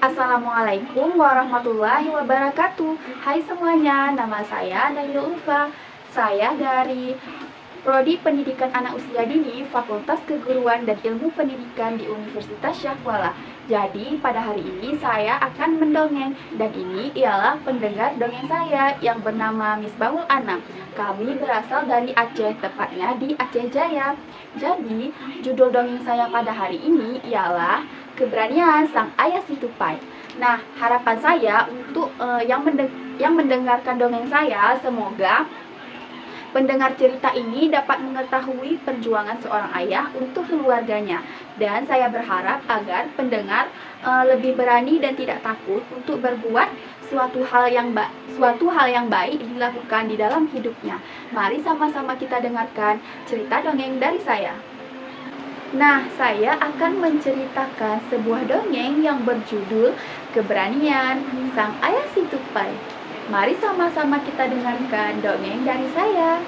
Assalamualaikum warahmatullahi wabarakatuh. Hai semuanya, nama saya Naila Ulfa. Saya dari Prodi Pendidikan Anak Usia Dini, Fakultas Keguruan dan Ilmu Pendidikan di Universitas Syahkuala. Jadi, pada hari ini saya akan mendongeng, dan ini ialah pendengar dongeng saya yang bernama Misbahul Anam. Kami berasal dari Aceh, tepatnya di Aceh Jaya. Jadi, judul dongeng saya pada hari ini ialah Keberanian Sang Ayah Si Tupai. Nah, harapan saya untuk yang mendengarkan dongeng saya, semoga pendengar cerita ini dapat mengetahui perjuangan seorang ayah untuk keluarganya. Dan saya berharap agar pendengar lebih berani dan tidak takut untuk berbuat suatu hal yang baik dilakukan di dalam hidupnya. Mari sama-sama kita dengarkan cerita dongeng dari saya. Nah, saya akan menceritakan sebuah dongeng yang berjudul Keberanian Sang Ayah Si Tupai. Mari sama-sama kita dengarkan dongeng dari saya.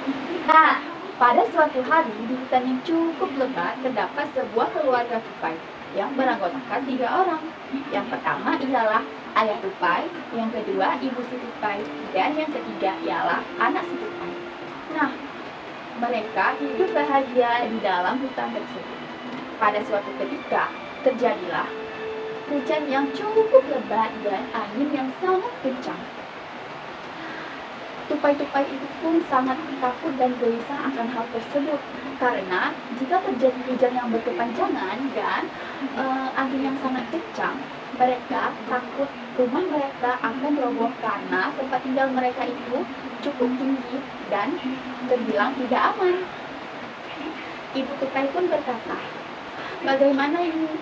Nah, pada suatu hari di hutan yang cukup lebat terdapat sebuah keluarga tupai yang beranggotakan 3 orang. Yang pertama ialah ayah tupai, yang kedua ibu si tupai, dan yang ketiga ialah anak si tupai. Nah, mereka hidup bahagia di dalam hutan tersebut. Pada suatu ketika, terjadilah hujan yang cukup lebat dan angin yang sangat kencang. Tupai-tupai itu pun sangat takut dan gelisah akan hal tersebut, karena jika terjadi hujan yang berkepanjangan dan angin yang sangat kencang, mereka takut rumah mereka akan roboh karena tempat tinggal mereka itu cukup tinggi dan terbilang tidak aman. Ibu tupai pun berkata, "Bagaimana ini?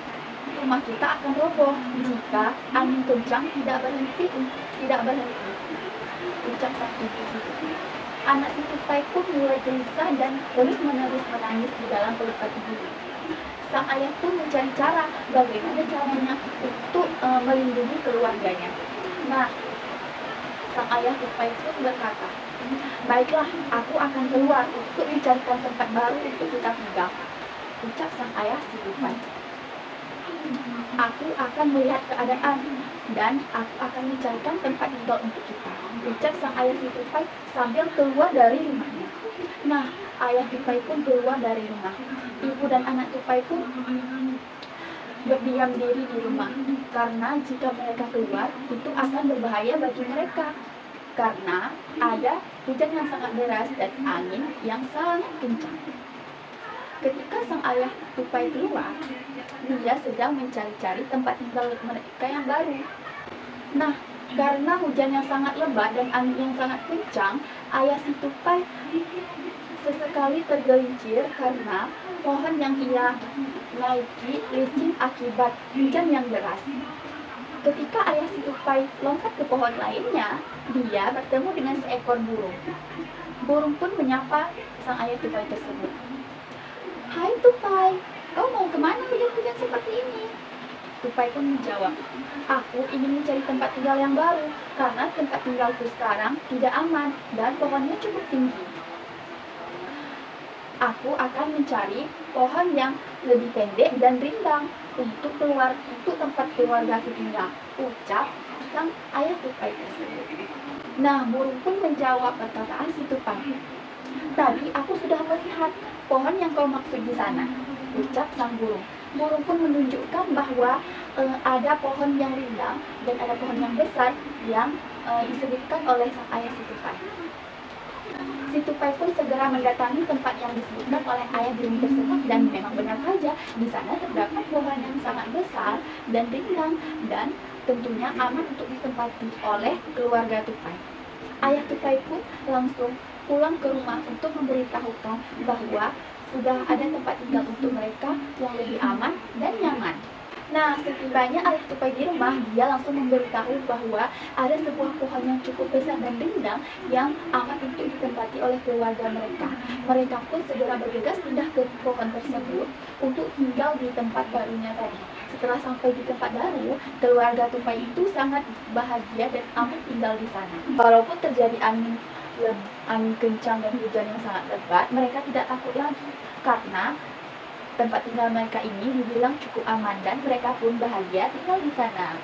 Rumah kita akan roboh jika angin kencang tidak berhenti. Ucap sang ibu. Anak si tupai pun mulai gelisah dan terus-menerus menangis di dalam pelukan ibu. Sang ayah pun mencari cara bagaimana caranya untuk melindungi keluarganya. Nah, sang ayah tupai pun berkata, "Baiklah, aku akan keluar untuk mencarikan tempat baru untuk kita tinggal." Ucap sang ayah si tupai. "Aku akan melihat keadaan dan aku akan mencarikan tempat tinggal untuk kita," ucap sang ayah si tupai sambil keluar dari rumahnya. Nah, ayah tupai pun keluar dari rumah. Ibu dan anak tupai pun berdiam diri di rumah, karena jika mereka keluar, itu akan berbahaya bagi mereka. Karena ada hujan yang sangat deras dan angin yang sangat kencang. Ketika sang ayah tupai keluar, dia sedang mencari-cari tempat tinggal mereka yang baru. Nah, karena hujan yang sangat lebat dan angin yang sangat kencang, ayah si tupai sesekali tergelincir karena pohon yang ia naiki licin akibat hujan yang deras. Ketika ayah si tupai lompat ke pohon lainnya, dia bertemu dengan seekor burung. Burung pun menyapa sang ayah tupai tersebut. "Hai tupai, kau mau kemana hujan-hujan seperti ini?" Tupai pun menjawab, "Aku ingin mencari tempat tinggal yang baru, karena tempat tinggalku sekarang tidak aman dan pohonnya cukup tinggi. Aku akan mencari pohon yang lebih pendek dan rindang untuk tempat keluargaku tinggal," ucap sang ayah tupai tersebut. Nah, burung pun menjawab perkataan si tupai. "Tadi aku sudah melihat pohon yang kau maksud di sana," ucap sang burung. Burung pun menunjukkan bahwa ada pohon yang rindang dan ada pohon yang besar yang disebutkan oleh sang ayah si tupai. Si tupai pun segera mendatangi tempat yang disebutkan oleh ayah burung tersebut, dan memang benar saja di sana terdapat pohon yang sangat besar dan rindang dan tentunya aman untuk ditempati oleh keluarga tupai. Ayah tupai pun langsung pulang ke rumah untuk memberitahukan bahwa sudah ada tempat tinggal untuk mereka yang lebih aman dan nyaman. Nah, setibanya ayah tupai di rumah, dia langsung memberitahu bahwa ada sebuah pohon yang cukup besar dan rindang yang aman untuk ditempati oleh keluarga mereka. Mereka pun segera bergegas pindah ke pohon tersebut untuk tinggal di tempat barunya tadi. Setelah sampai di tempat baru, keluarga tupai itu sangat bahagia dan aman tinggal di sana. Walaupun terjadi angin kencang dan hujan yang sangat lebat, mereka tidak takut lagi karena tempat tinggal mereka ini dibilang cukup aman dan mereka pun bahagia tinggal di sana.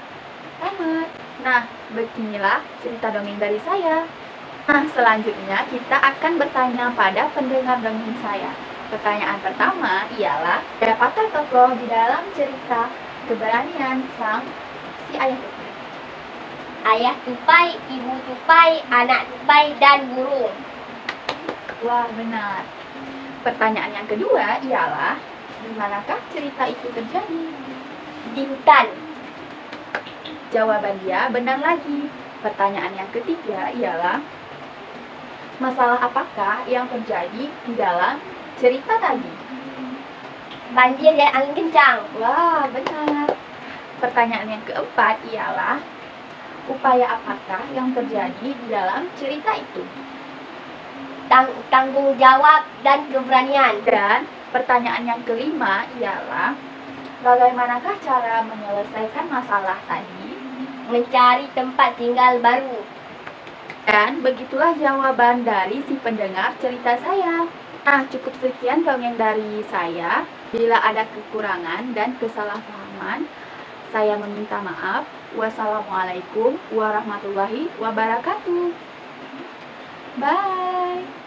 Tamat. Nah, beginilah cerita dongeng dari saya. Nah, selanjutnya kita akan bertanya pada pendengar dongeng saya. Pertanyaan pertama ialah, siapakah tokoh di dalam cerita keberanian sang si ayah tupai? Ayah tupai, ibu tupai, anak tupai, dan burung. Wah, benar. Pertanyaan yang kedua ialah, di manakah cerita itu terjadi? Di hutan. Jawaban dia benar lagi. Pertanyaan yang ketiga ialah, masalah apakah yang terjadi di dalam cerita tadi? Banjir dan angin kencang. Wah, benar. Pertanyaan yang keempat ialah, upaya apakah yang terjadi di dalam cerita itu? Tanggung jawab dan keberanian. Dan pertanyaan yang kelima ialah, bagaimanakah cara menyelesaikan masalah tadi? Mencari tempat tinggal baru. Dan begitulah jawaban dari si pendengar cerita saya. Nah, cukup sekian dongeng dari saya. Bila ada kekurangan dan kesalahpahaman, saya meminta maaf. Wassalamualaikum warahmatullahi wabarakatuh. Bye.